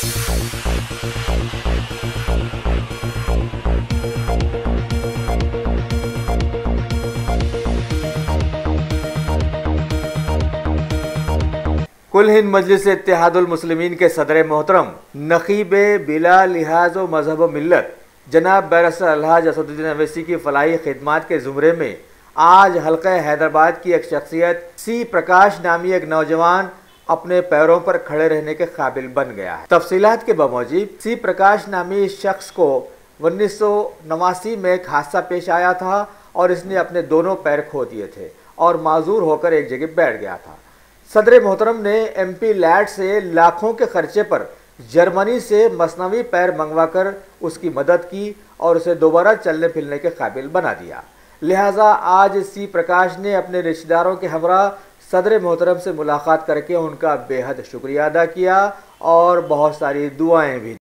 कुल हिंद मजलिस इत्तेहादुल मुस्लिमीन के सदर मोहतरम नकीबे बिला लिहाज व मजहब व मिल्लत जनाब बैरिस्टर अलहाज असदुद्दीन अवैसी की फलाही खिदमात के ज़ुमरे में आज हल्का हैदराबाद की एक शख्सियत सी प्रकाश नामी एक नौजवान अपने पैरों पर खड़े रहने के काबिल बन गया है। तफसीलात के बमौजिब सी प्रकाश नामी इस शख्स को 1989 में एक हादसा पेश आया था और इसने अपने दोनों पैर खो दिए थे और माजूर होकर एक जगह बैठ गया था। सदर मोहतरम ने MP लैड से लाखों के खर्चे पर जर्मनी से मसनवी पैर मंगवाकर उसकी मदद की और उसे दोबारा चलने फिरने के काबिल बना दिया। लिहाजा आज सी प्रकाश ने अपने रिश्तेदारों के हमरा सदर मोहतरम से मुलाकात करके उनका बेहद शुक्रिया अदा किया और बहुत सारी दुआएं भी